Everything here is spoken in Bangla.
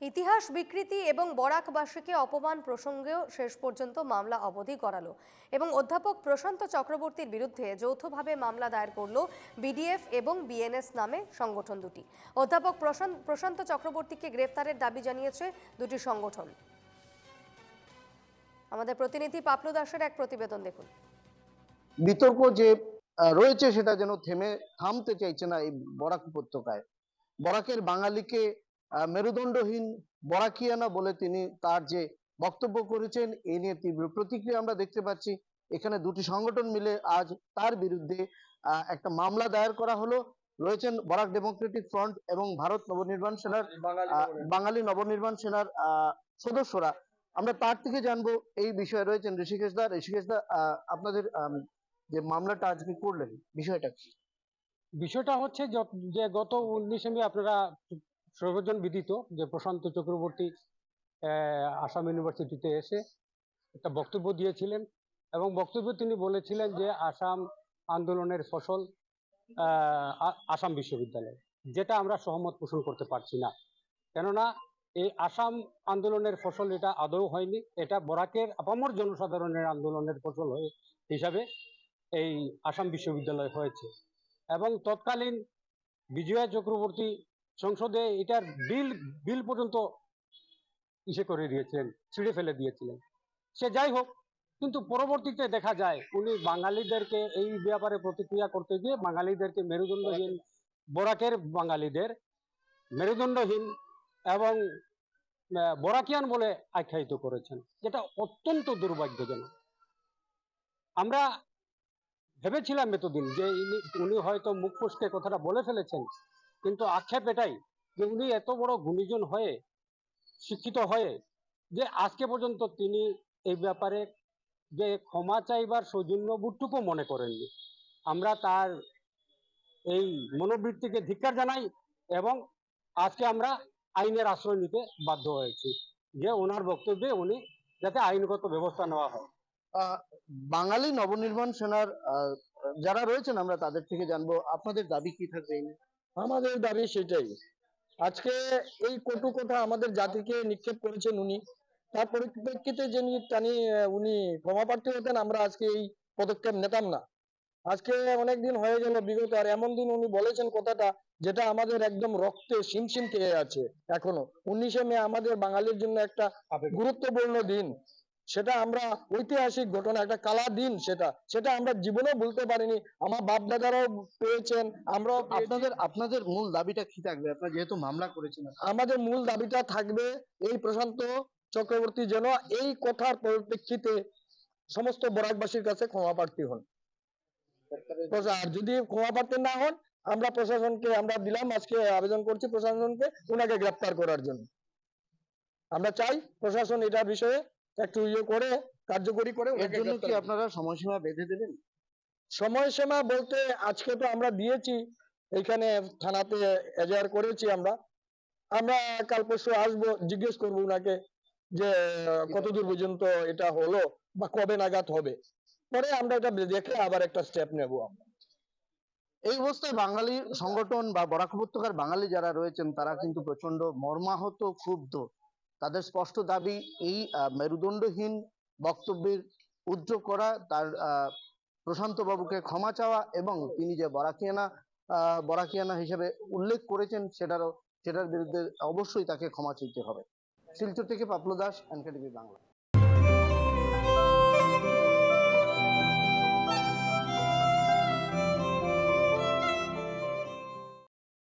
ইতিহাস বিকৃতি এবং বরাকবাসীকে অপমান প্রসঙ্গেও শেষ পর্যন্ত মামলা অবধি করালো এবং অধ্যাপক প্রশান্ত চক্রবর্তীর বিরুদ্ধে যৌথভাবে মামলা দায়ের করল বিডিএফ এবং বিএনএস নামে সংগঠন দুটি। অধ্যাপক প্রশান্ত চক্রবর্তীকে গ্রেফতারের দাবি জানিয়েছে দুটি সংগঠন। আমাদের প্রতিনিধি পাপলু দাসের এক প্রতিবেদন দেখুন। বিতর্ক যে রয়েছে সেটা যেন থামতে চাইছে না। এই বরাক উপত্যকায় বরাকের বাঙালিকে মেরুদণ্ডহীন বরাকিয়ানা বলে তিনি তার যে বক্তব্য করেছেন এ নিয়ে তীব্র প্রতিক্রিয়া আমরা দেখতে পাচ্ছি। এখানে দুটি সংগঠন মিলে আজ তার বিরুদ্ধে একটা মামলা দায়ের করা হলো। রয়েছেন বরাক ডেমোক্রেটিক ফ্রন্ট এবং ভারত নবনির্মাণ সেনার বাঙালি নবনির্মাণ সেনার সদস্যরা। আমরা তার থেকে জানবো এই বিষয়ে। রয়েছেন ঋষিকেশ দা, আপনাদের যে মামলাটা আজকে করলেন বিষয়টা কি? বিষয়টা হচ্ছে যে গত 19 মে আপনারা সর্বজন বিদিত যে প্রশান্ত চক্রবর্তী আসাম ইউনিভার্সিটিতে এসে একটা বক্তব্য দিয়েছিলেন এবং বক্তব্যে তিনি বলেছিলেন যে আসাম আন্দোলনের ফসল আসাম বিশ্ববিদ্যালয়, যেটা আমরা সহমত পোষণ করতে পারছি না। কেননা এই আসাম আন্দোলনের ফসল এটা আদৌ হয়নি, এটা বরাকের আপামর জনসাধারণের আন্দোলনের ফসল হিসাবে এই আসাম বিশ্ববিদ্যালয় হয়েছে। এবং তৎকালীন বিজয়া চক্রবর্তী সংসদে এটার বিল পর্যন্ত করে দিয়েছিলেন, ছিঁড়ে ফেলে দিয়েছিলেন। সে যাই হোক, কিন্তু পরবর্তীতে দেখা যায় উনি বাঙালিদেরকে এই ব্যাপারে প্রতিক্রিয়া করতে গিয়ে বাঙালিদেরকে মেরুদণ্ডহীন, বরাকের বাঙালিদের মেরুদণ্ডহীন এবং বরাকিয়ান বলে আখ্যায়িত করেছেন, যেটা অত্যন্ত দুর্ভাগ্যজনক। আমরা ভেবেছিলাম এতদিন যে উনি হয়তো মুখ ফসকে কথাটা বলে ফেলেছেন, কিন্তু আক্ষেপ এটাই যে উনি এত বড় গুণীজন হয়ে, শিক্ষিত হয়ে, যে আজকে পর্যন্ত তিনি এই ব্যাপারে যে ক্ষমা চাইবার সৌজন্যবোধটুকু মনে করেননি। আমরা তার এই মনোবৃত্তিকে ধিক্কার জানাই এবং আজকে আমরা আইনের আশ্রয় নিতে বাধ্য হয়েছি যে ওনার বক্তব্যে উনি যাতে আইনগত ব্যবস্থা নেওয়া হয়। বাঙালি নবনির্মাণ সেনার যারা রয়েছেন আমরা তাদের থেকে জানবো আপনাদের দাবি কি থাকবে। আমাদের দাবি সেটাই, আজকে এই কটু কথা আমাদের জাতিকে নিক্ষেপ করেছেন উনি, তার পরিপ্রেক্ষিতে যিনি উনি ক্ষমা প্রার্থী হতেন, আমরা আজকে এই পদক্ষেপ নিতাম না। আজকে অনেকদিন হয়ে গেল বিগত, আর এমন দিন উনি বলেছেন কথাটা যেটা আমাদের একদম রক্তে শিমশিম খেয়ে আছে এখনো। 19 মে আমাদের বাঙালির জন্য একটা গুরুত্বপূর্ণ দিন, সেটা আমরা ঐতিহাসিক ঘটনা, একটা কালা দিন, সেটা আমরা জীবনেও ভুলতে পারিনি। আমার বাপ দাদারাও পেয়েছেন, আমরা। আপনাদের মূল দাবিটা কি থাকবে? আপনারা যেহেতু মামলা করেছেন, আমাদের মূল দাবিটা থাকবে এই প্রশান্ত চক্রবর্তী যেন এই কথার পরিপ্রেক্ষিতে সমস্ত বরাকবাসীর কাছে ক্ষমা প্রার্থী হন। আর যদি ক্ষমা প্রার্থী না হন, আমরা প্রশাসনকে আমরা দিলাম, আজকে আবেদন করছি প্রশাসনকে ওনাকে গ্রেফতার করার জন্য। আমরা চাই প্রশাসন এটা বিষয়ে একটু করে কার্যকরী করে। এর জন্য কি আপনারা সময়সীমা বেঁধে দেবেন? সময়সীমা বলতে আজকে তো আমরা দিয়েছি, এখানে থানাতে এজাহার করেছি। আমরা কাল পরশু আসবো, জিজ্ঞেস করবো উনাকে যে কতদূর পর্যন্ত এটা হলো বা কবে নাগাদ হবে, পরে আমরা এটা দেখে আবার একটা স্টেপ নেব। আমরা এই অবস্থায় বাঙালি সংগঠন বা বরাক উপত্যকার বাঙালি যারা রয়েছেন তারা কিন্তু প্রচন্ড মর্মাহত, ক্ষুব্ধ। তাদের স্পষ্ট দাবি এই মেরুদণ্ডহীন বক্তব্যের উদ্র করা, তার প্রশান্ত বাবুকে ক্ষমা চাওয়া এবং তিনি যে বরাকিয়ানা হিসেবে উল্লেখ করেছেন সেটার বিরুদ্ধে অবশ্যই তাকে ক্ষমা চাইতে হবে। শিলচর থেকে পাপলু দাস, এনকেটিভি বাংলা।